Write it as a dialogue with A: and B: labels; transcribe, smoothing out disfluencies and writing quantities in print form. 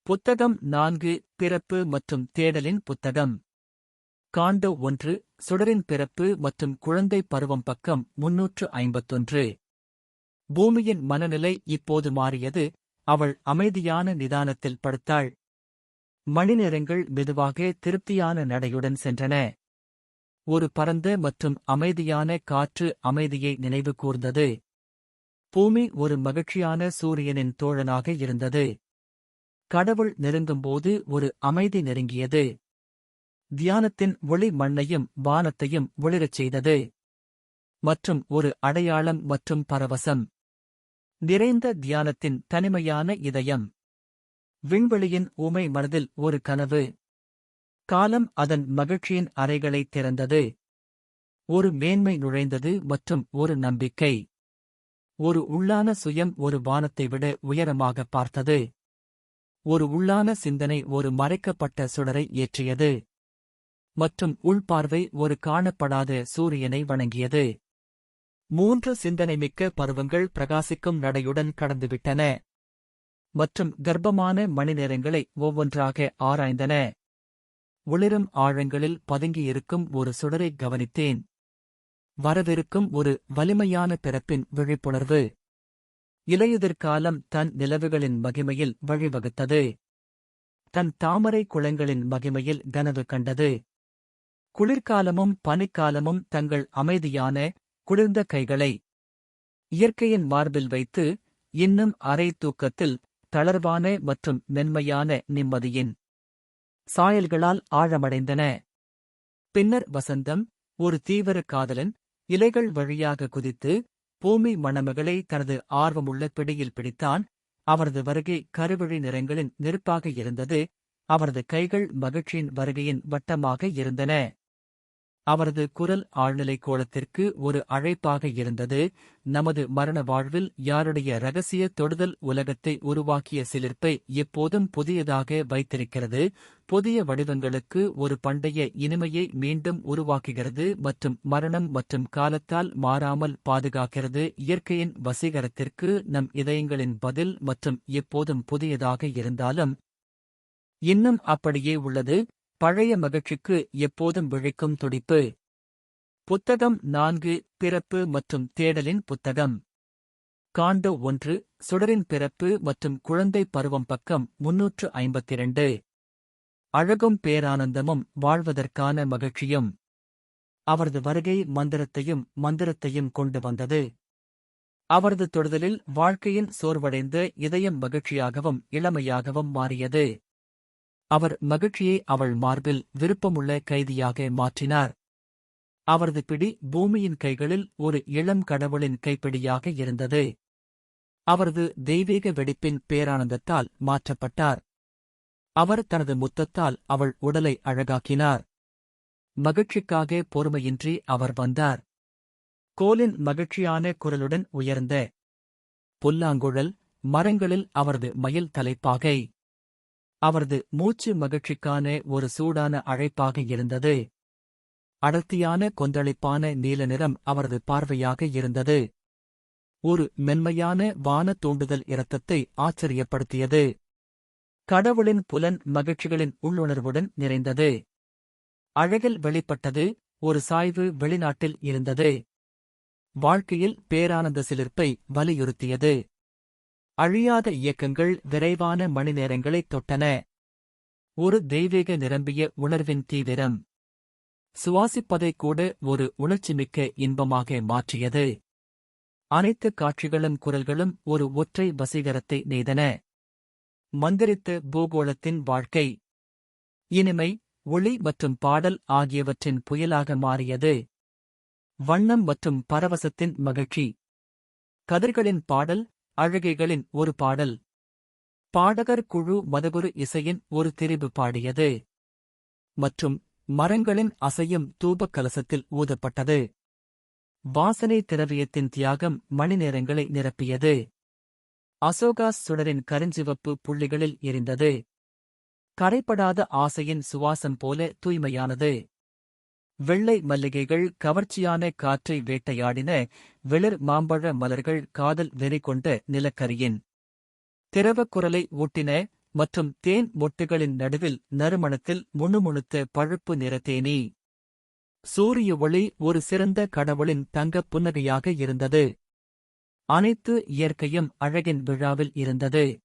A: புத்தகம் 4 பிறப்பு மற்றும் தேடலின் புத்தகம். காண்டோ 1 சுடரின் பிறப்பு மற்றும் குழந்தை பருவம் பக்கம் 351. பூமியின் மனநிலை இப்போது மாறியது, அவள் அமைதியான நிதானத்தில் படுத்தாள். மணிநேரங்கள் மெதுவாக திருப்தியான நடையுடன் சென்றன. ஒரு பரந்த மற்றும் அமைதியான காற்று அமைதியை நினைவு கூர்ந்தது. பூமி ஒரு மகிழ்ச்சியான சூரியனின் தோழனாக இருந்தது. கடவுள் நெருங்கும்போது ஒரு அமைதி நெருங்கியது. தியானத்தின் ஒளி மண்ணையும் வானத்தையும் ஒளிரச் செய்தது. மற்றும் ஒரு அடையாளம் மற்றும் பரவசம் நிறைந்த தியானத்தின் தனிமையான இதயம். விண்வெளியின் ஊமை மனதில் ஒரு கனவு. காலம் அதன் மகிழ்ச்சியின் அறைகளைத் திறந்தது. ஒரு மேன்மை நுழைந்தது மற்றும் ஒரு நம்பிக்கை. ஒரு உள்ளான சுயம் ஒரு வானத்தை விட உயரமாக பார்த்தது. ஒரு உள்ளான சிந்தனை ஒரு மறைக்கப்பட்ட சுடரை ஏற்றியது. மற்றும் உள்பார்வை ஒரு காணப்படாத சூரியனை வணங்கியது. 3 சிந்தனைமிக்க பருவங்கள் பிரகாசிக்கும் நடையுடன் கடந்துவிட்டன. மற்றும் கர்ப்பமான மணிநேரங்களை ஒவ்வொன்றாக ஆராய்ந்தன. ஒளிரும் ஆழங்களில் பதுங்கியிருக்கும் ஒரு சுடரை கவனித்தேன். வரவிருக்கும் ஒரு வலிமையான பிறப்பின் விழிப்புணர்வு. இலையுதிர்காலம் தன் நிலவுகளின் மகிமையில் வழிவகுத்தது. தன் தாமரை குளங்களின் மகிமையில் கனவு கண்டது. குளிர்காலமும் பனிக்காலமும் தங்கள் அமைதியான, குளிர்ந்த கைகளை இயற்கையின் மார்பில் வைத்து, இன்னும் அரை தூக்கத்தில், தளர்வான மற்றும் மென்மையான நிம்மதியின் சாயல்களால் ஆழமடைந்தன. பின்னர் வசந்தம், ஒரு தீவிர காதலன், இலைகள் வழியாக குதித்து, பூமி மணமகளை தனது ஆர்வமுள்ள பிடியில் பிடித்தான். அவரது வருகை கருவிழி நிறங்களின் நெருப்பாக இருந்தது. அவரது கைகள் மகிழ்ச்சியின் வருகையின் வட்டமாக இருந்தன. அவரது குரல் ஆழ்நிலை கோலத்திற்கு ஒரு அழைப்பாக இருந்தது. நமது மரண வாழ்வில் யாருடைய இரகசிய தொடுதல் உலகத்தை உருவாக்கிய சிலிர்ப்பை எப்போதும் புதியதாக வைத்திருக்கிறது, புதிய வடிவங்களுக்கு ஒரு பண்டைய இனிமையை மீண்டும் உருவாக்குகிறது மற்றும் மரணம் மற்றும் காலத்தால் மாறாமல் பாதுகாக்கிறது. இயற்கையின் வசீகரத்திற்கு நம் இதயங்களின் பதில் மற்றும் எப்போதும் புதியதாக இருந்தாலும் இன்னும் அப்படியே உள்ளது. பழைய மகிழ்ச்சிக்கு எப்போதும் விழிக்கும் துடிப்பு. புத்தகம் 4 பிறப்பு மற்றும் தேடலின் புத்தகம். காண்டோ 1 சுடரின் பிறப்பு மற்றும் குழந்தை பருவம் பக்கம் 352. அழகும் பேரானந்தமும் வாழ்வதற்கான மகிழ்ச்சியும். அவரது வருகை மந்திரத்தையும் கொண்டு வந்தது. அவரது தொடுதலில் வாழ்க்கையின் சோர்வடைந்த இதயம் மகிழ்ச்சியாகவும் இளமையாகவும் மாறியது. அவர் மகிழ்ச்சியை அவள் மார்பில் விருப்பமுள்ள கைதியாக மாற்றினார். அவரது பிடி பூமியின் கைகளில் ஒரு இளம் கடவுளின் கைப்பிடியாக இருந்தது. அவரது தெய்வீக வெடிப்பின் பேரானந்தத்தால் மாற்றப்பட்டார். அவர் தனது முத்தத்தால் அவள் உடலை அழகாக்கினார். மகிழ்ச்சிக்காக பொறுமையின்றி அவர் வந்தார். கோலின் மகிழ்ச்சியான குரலுடன் உயர்ந்த புல்லாங்குழல், மரங்களில் அவரது மயில் தலைப்பாகை. அவரது மூச்சு மகிழ்ச்சிக்கான ஒரு சூடான அழைப்பாக இருந்தது. அடர்த்தியான கொந்தளிப்பான நீல நிறம் அவரது பார்வையாக இருந்தது. ஒரு மென்மையான வான தூண்டுதல் இரத்தத்தை ஆச்சரியப்படுத்தியது. கடவுளின் புலன் மகிழ்ச்சிகளின் உள்ளுணர்வுடன் நிறைந்தது. அழகில் வெளிப்பட்டது, ஒரு சாய்வு வெளிநாட்டில் இருந்தது. வாழ்க்கையில் பேரானந்த சிலிர்ப்பை வலியுறுத்தியது. அழியாத இயக்கங்கள் விரைவான மணிநேரங்களைத் தொட்டன. ஒரு தெய்வீக நிரம்பிய உணர்வின் தீவிரம் சுவாசிப்பதைக் கூட ஒரு உணர்ச்சிமிக்க இன்பமாக மாற்றியது. அனைத்து காட்சிகளும் குரல்களும் ஒரு ஒற்றை வசீகரத்தை நெய்தன. மந்திரித்த பூகோளத்தின் வாழ்க்கை இனிமை, ஒளி மற்றும் பாடல் ஆகியவற்றின் புயலாக மாறியது. வண்ணம் மற்றும் பரவசத்தின் மகிழ்ச்சி. கதிர்களின் பாடல், அழகைகளின் ஒரு பாடல். பாடகர் குழு மதகுரு இசையின் ஒரு திரிபு பாடியது. மற்றும் மரங்களின் அசையும் தூபக் கலசத்தில் ஊதப்பட்டது. வாசனை திரவியத்தின் தியாகம் மணிநேரங்களை நிரப்பியது. அசோகாஸ் சுடரின் கருஞ்சிவப்பு புள்ளிகளில் எரிந்தது. கரைப்படாத ஆசையின் சுவாசம் போல தூய்மையானது. வெள்ளை மல்லிகைகள் கவர்ச்சியான காற்றை வேட்டையாடின. வெளிர் மாம்பழ மலர்கள் காதல் வெறி கொண்ட நிலக்கரியின் திரவக் குரலை ஊட்டின. மற்றும் தேன் மொட்டுகளின் நடுவில் நறுமணத்தில் முணுமுணுத்த பழுப்பு நிற தேனீ. சூரிய ஒளி ஒரு சிறந்த கடவுளின் தங்கப் புன்னகையாக இருந்தது. அனைத்து இயற்கையும் அழகின் விழாவில் இருந்தது.